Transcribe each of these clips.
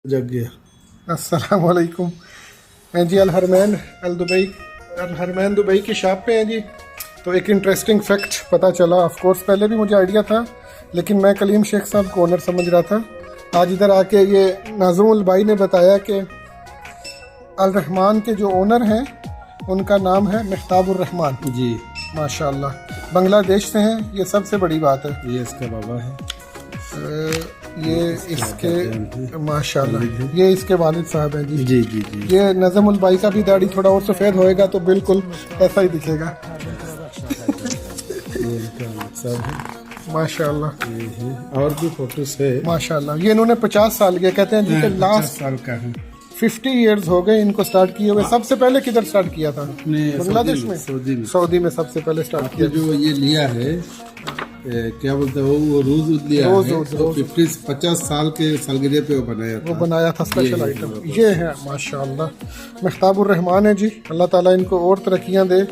जग गया। अस्सलाम वालेकुम। मैं जी अल हरमैन दुबई की शॉप पे हैं जी। तो एक इंटरेस्टिंग फैक्ट पता चला। ऑफ कोर्स पहले भी मुझे आइडिया था, लेकिन मैं कलीम शेख साहब को ओनर समझ रहा था। आज इधर आके ये नाज़ुमुल भाई ने बताया कि अल रहमान के जो ओनर हैं उनका नाम है मेहताबुर रहमान जी, माशाल्लाह। बांग्लादेश से हैं, ये सबसे बड़ी बात है। ये इसका बाबा है, ये इसके माशाल्लाह ये इसके वालिद साहब हैं जी। जी जी जी। ये नज़मुल भाई का भी दाढ़ी थोड़ा और सफ़ेद होएगा तो बिल्कुल ऐसा ही दिखेगा ये इनका सब है माशाल्लाह। ये है। और भी फोटोस है माशाल्लाह ये इन्होंने 50 साल के कहते हैं जी कि 50 लास्ट साल का है। 50 इयर्स हो गए इनको स्टार्ट किए हुए। सबसे पहले किधर स्टार्ट किया था? अपने बांग्लादेश में, सऊदी में सबसे पहले स्टार्ट किया। जो ये लिया है क्या बोलते हैं वो रोज लिया है, तो 50 साल के सालगिरह पे वो बनाया था स्पेशल आइटम। ये है माशाल्लाह मेहताबुर रहमान है जी। अल्लाह ताला इनको और तरक्कियां दे।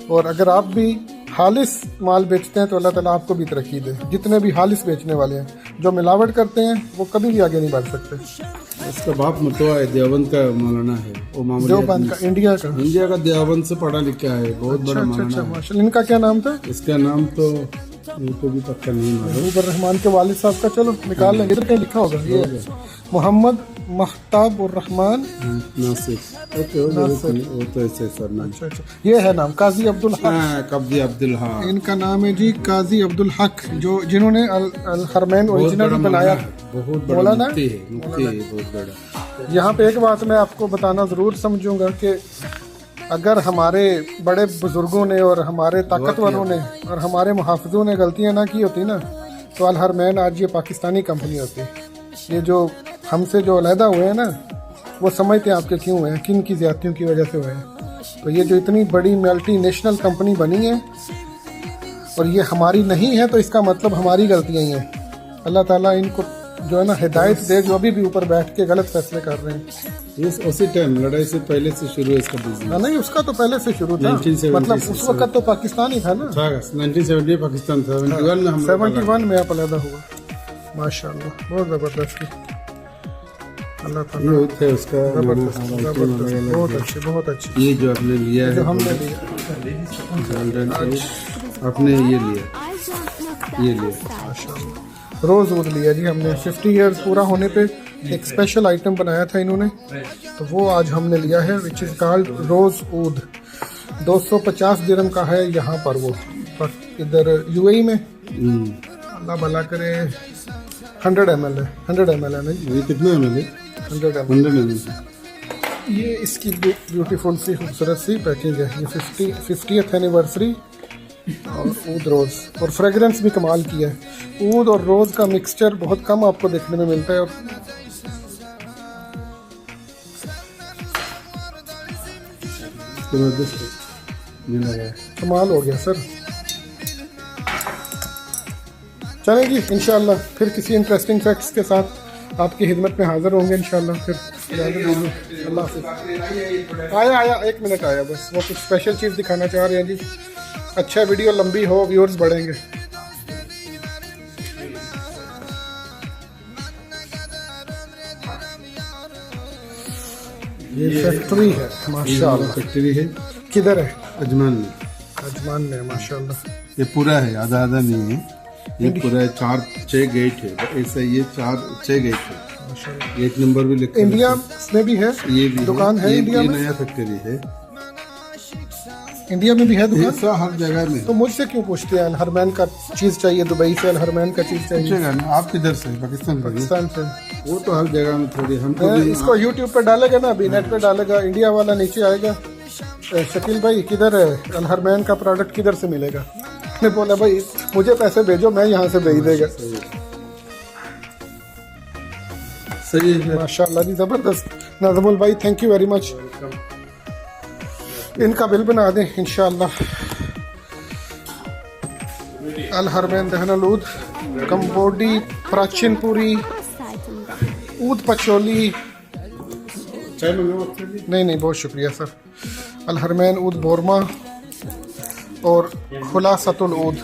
और अगर आप भी हालिस माल बेचते हैं तो अल्लाह ताला आपको भी तरक्की दे। जितने भी हालिस बेचने वाले हैं, जो मिलावट करते हैं वो कभी भी आगे नहीं बढ़ सकते। इसका बाप मतवा है, देवबंद का मौलाना है वो, देवबंद का, इंडिया का देवबंद से पढ़ा लिखा है, बहुत बड़ा मौलाना है। माशाल्लाह। इनका क्या नाम था? इसका नाम तो इनको भी पक्का नहीं मालूम। मेहबूब रहमान के वालिद साहब का चलो निकाल लेंगे, इधर कहीं लिखा होगा। ये मोहम्मद महताबुर रहमान नासिर, वो तो ऐसे सर नाम। अच्छा, ये है नाम काजी अब्दुल हक। काजी अब्दुल हक इनका नाम है जी काजी अब्दुल हक, जो जिन्होंने अल हरमैन ओरिजिनल बनाया। बहुत बड़ा मुफ्ती है, बहुत बड़ा। यहाँ पे एक बात मैं आपको बताना ज़रूर समझूंगा कि अगर हमारे बड़े बुजुर्गों ने और हमारे ताकतवरों ने और हमारे मुहाफ़िज़ों ने गलतियाँ ना की होती ना, तो अल हरमैन आज ये पाकिस्तानी कंपनी होती। ये जो हमसे जो अलहदा हुए हैं ना, वो समझते हैं आपके क्यों हुए हैं, किन की ज़्यादतियों की वजह से हुए हैं। तो ये जो इतनी बड़ी मल्टी नेशनल कंपनी बनी है और ये हमारी नहीं है, तो इसका मतलब हमारी गलतियाँ ही हैं। अल्लाह ताला इनको जो है ना हिदायत दे, जो अभी भी ऊपर बैठ के गलत फैसले कर रहे हैं। ये उसी टाइम लड़ाई से पहले से शुरू है इसका बिजनेस। नहीं, उसका तो पहले से शुरू था, मतलब उस वक्त तो पाकिस्तान ही था ना। 1970 पाकिस्तान था, 71 में आप अलहदा हुआ। माशाल्लाह बहुत ज़बरदस्त। अल्लाह ताला थे उसका बहुत अच्छे, बहुत अच्छे। ये जो आपने लिया है, जो हमने लिया, आपने ये लिया माशाल्लाह रोज़ ऊद लिया जी हमने। 50 इयर्स पूरा होने पे एक स्पेशल आइटम बनाया था इन्होंने, तो वो आज हमने लिया है, विच इज़ कॉल्ड रोज़ ऊद। 250 दिरहम का है यहाँ पर। वो इधर यूएई में अल्लाह भला करे 100 ml है। 100 ml है नहीं, ये कितना ml है? 100 ml। ये इसकी ब्यूटीफुल सी खूबसूरत सी पैकिंग है। ये 50th एनिवर्सरी और ऊद रोज़, और फ्रेगरेंस भी कमाल की है। ऊद और रोज़ का मिक्सचर बहुत कम आपको देखने में मिलता है, और कमाल हो गया सर। चलें जी, इंशाल्लाह फिर किसी इंटरेस्टिंग फैक्ट्स के साथ आपकी खिदमत में हाजिर होंगे इंशाल्लाह। फिर अल्लाह हाफ़िज़। आया 1 मिनट आया बस, वो कुछ स्पेशल चीज़ दिखाना चाह रहे हैं जी। अच्छा वीडियो लंबी हो, व्यूअर्स बढ़ेंगे। ये फैक्ट्री है माशाल्लाह। फैक्ट्री है किधर है? अजमान में। अजमान में माशाल्लाह। ये पूरा है, आधा आधा नहीं है, ये पूरा 4-6 गेट है ऐसा। ये 4-6 गेट है माशाल्लाह। 1 नंबर भी लिखा है। इंडिया में भी है, ये भी दुकान है इंडिया में। नया फैक्ट्री है, इंडिया में भी है दुकान। तो हर जगह में। तो मुझसे क्यों पूछते हैं? अल हरमैन का चीज़ चाहिए, दुबई से अल हरमैन का चीज़ चाहिए। आप किधर से? पाकिस्तान से। वो तो हर जगह में थोड़ी हमको इसको यूट्यूब पे डालेगा ना, अभी नेट पे डालेगा, इंडिया वाला नीचे आएगा, शकील भाई किधर है अल हरमैन का प्रोडक्ट किधर से मिलेगा? ने बोला भाई मुझे पैसे भेजो, मैं यहाँ से भेज देगा। सही है माशाल्लाह जी, ज़बरदस्त। नाज़मुल भाई थैंक यू वेरी मच। इनका बिल बना दें इंशाल्लाह। अल हरमैन दहनल ऊद, कंबोडी, प्राचीनपुरी, ऊद पचोली। नहीं बहुत शुक्रिया सर। अल हरमैन ऊद बोरमा और खुलासतुल ऊद।